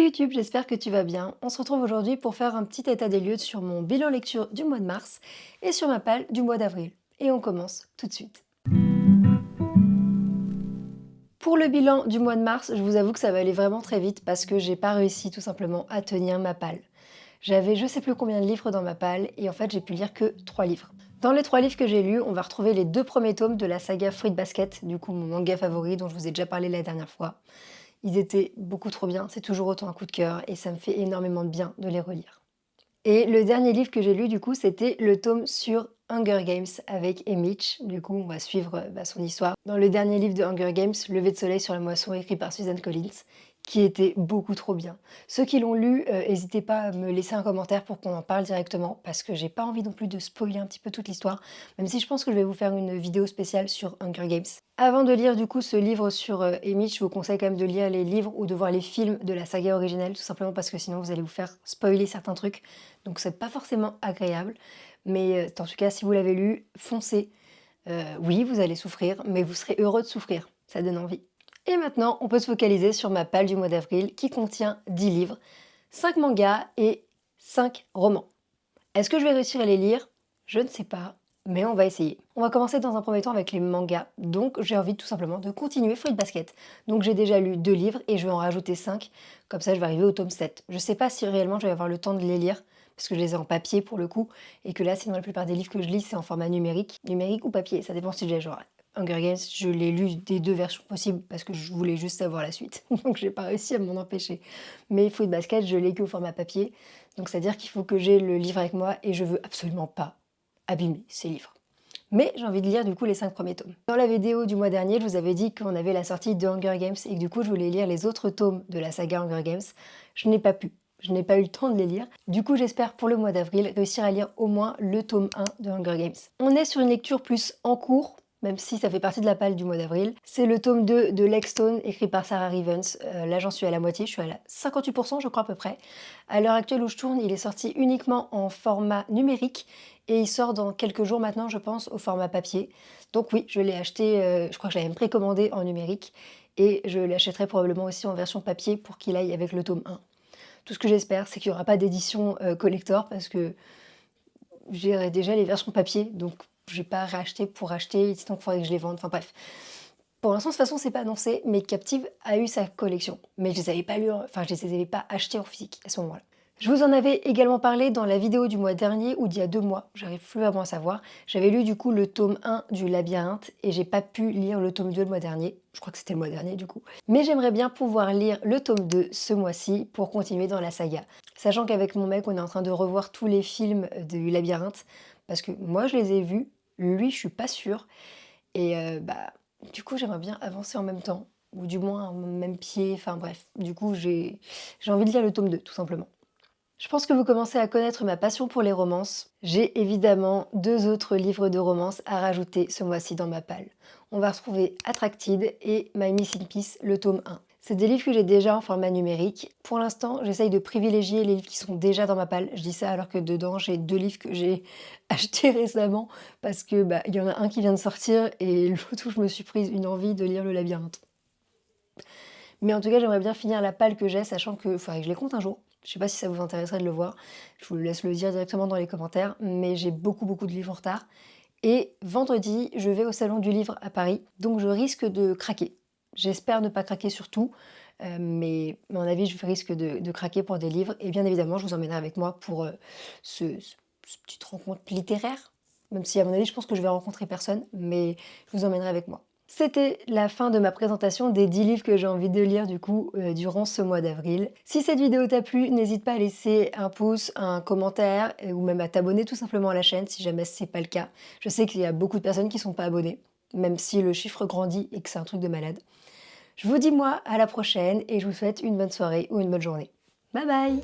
YouTube, j'espère que tu vas bien. On se retrouve aujourd'hui pour faire un petit état des lieux sur mon bilan lecture du mois de mars et sur ma palle du mois d'avril. Et on commence tout de suite. Pour le bilan du mois de mars, je vous avoue que ça va aller vraiment très vite parce que j'ai pas réussi tout simplement à tenir ma palle. J'avais je sais plus combien de livres dans ma palle et en fait j'ai pu lire que 3 livres. Dans les 3 livres que j'ai lus, on va retrouver les 2 premiers tomes de la saga Fruit Basket, du coup mon manga favori dont je vous ai déjà parlé la dernière fois. Ils étaient beaucoup trop bien, c'est toujours autant un coup de cœur et ça me fait énormément de bien de les relire. Et le dernier livre que j'ai lu du coup, c'était le tome sur Hunger Games avec Emmich. Du coup, on va suivre son histoire. Dans le dernier livre de Hunger Games, Lever de soleil sur la moisson, écrit par Suzanne Collins, qui était beaucoup trop bien. Ceux qui l'ont lu, n'hésitez pas à me laisser un commentaire pour qu'on en parle directement, parce que j'ai pas envie non plus de spoiler un petit peu toute l'histoire, même si je pense que je vais vous faire une vidéo spéciale sur Hunger Games. Avant de lire du coup ce livre sur Emmich, je vous conseille quand même de lire les livres ou de voir les films de la saga originelle, tout simplement parce que sinon vous allez vous faire spoiler certains trucs, donc c'est pas forcément agréable. Mais en tout cas, si vous l'avez lu, foncez. Oui, vous allez souffrir, mais vous serez heureux de souffrir. Ça donne envie. Et maintenant, on peut se focaliser sur ma palle du mois d'avril qui contient 10 livres, 5 mangas et 5 romans. Est-ce que je vais réussir à les lire? Je ne sais pas, mais on va essayer. On va commencer dans un premier temps avec les mangas. Donc j'ai envie tout simplement de continuer Fruit Basket. Donc j'ai déjà lu 2 livres et je vais en rajouter 5. Comme ça, je vais arriver au tome 7. Je ne sais pas si réellement je vais avoir le temps de les lire, parce que je les ai en papier pour le coup, et que là, sinon la plupart des livres que je lis, c'est en format numérique. Numérique ou papier, ça dépend si j'ai genre Hunger Games, je l'ai lu des 2 versions possibles parce que je voulais juste savoir la suite. Donc j'ai pas réussi à m'en empêcher. Mais Fruit Basket, je l'ai que au format papier. Donc c'est-à-dire qu'il faut que j'ai le livre avec moi et je veux absolument pas abîmer ces livres. Mais j'ai envie de lire du coup les 5 premiers tomes. Dans la vidéo du mois dernier, je vous avais dit qu'on avait la sortie de Hunger Games et que du coup je voulais lire les autres tomes de la saga Hunger Games. Je n'ai pas pu. Je n'ai pas eu le temps de les lire. Du coup, j'espère pour le mois d'avril réussir à lire au moins le tome 1 de Hunger Games. On est sur une lecture plus en cours, même si ça fait partie de la palle du mois d'avril. C'est le tome 2 de Lexstone, écrit par Sarah Rivens. Là, j'en suis à la moitié, je suis à la 58%, je crois à peu près. À l'heure actuelle où je tourne, il est sorti uniquement en format numérique et il sort dans quelques jours maintenant, je pense, au format papier. Donc oui, je l'ai acheté, je crois que je l'avais même précommandé en numérique et je l'achèterai probablement aussi en version papier pour qu'il aille avec le tome 1. Tout ce que j'espère, c'est qu'il n'y aura pas d'édition collector parce que j'ai déjà les versions papier, donc je vais pas racheter pour racheter, sinon il faudrait que je les vende, enfin bref. Pour l'instant, de toute façon, c'est pas annoncé, mais Captive a eu sa collection. Mais je les avais pas lus, enfin, je les avais pas achetés en physique à ce moment-là. Je vous en avais également parlé dans la vidéo du mois dernier ou d'il y a 2 mois, j'arrive plus à m'en savoir. J'avais lu du coup le tome 1 du Labyrinthe et j'ai pas pu lire le tome 2 le mois dernier. Je crois que c'était le mois dernier du coup. Mais j'aimerais bien pouvoir lire le tome 2 ce mois-ci pour continuer dans la saga. Sachant qu'avec mon mec, on est en train de revoir tous les films du Labyrinthe parce que moi je les ai vus, lui je suis pas sûre. Et du coup, j'aimerais bien avancer en même temps, ou du moins au même pied, enfin bref. Du coup, j'ai envie de lire le tome 2, tout simplement. Je pense que vous commencez à connaître ma passion pour les romances. J'ai évidemment 2 autres livres de romance à rajouter ce mois-ci dans ma palle. On va retrouver Attracted et My Missing Piece, le tome 1. C'est des livres que j'ai déjà en format numérique. Pour l'instant, j'essaye de privilégier les livres qui sont déjà dans ma palle. Je dis ça alors que dedans, j'ai 2 livres que j'ai achetés récemment parce que il y en a un qui vient de sortir et l'autre où je me suis prise une envie de lire Le Labyrinthe. Mais en tout cas, j'aimerais bien finir la palle que j'ai, sachant que faudrait que je les compte un jour. Je sais pas si ça vous intéresserait de le voir. Je vous laisse le dire directement dans les commentaires, mais j'ai beaucoup de livres en retard. Et vendredi, je vais au Salon du Livre à Paris, donc je risque de craquer. J'espère ne pas craquer sur tout, mais à mon avis, je risque de craquer pour des livres. Et bien évidemment, je vous emmènerai avec moi pour cette petite rencontre littéraire. Même si à mon avis, je pense que je vais rencontrer personne, mais je vous emmènerai avec moi. C'était la fin de ma présentation des 10 livres que j'ai envie de lire du coup durant ce mois d'avril. Si cette vidéo t'a plu, n'hésite pas à laisser un pouce, un commentaire ou même à t'abonner tout simplement à la chaîne si jamais c'est pas le cas. Je sais qu'il y a beaucoup de personnes qui sont pas abonnées, même si le chiffre grandit et que c'est un truc de malade. Je vous dis moi à la prochaine et je vous souhaite une bonne soirée ou une bonne journée. Bye bye!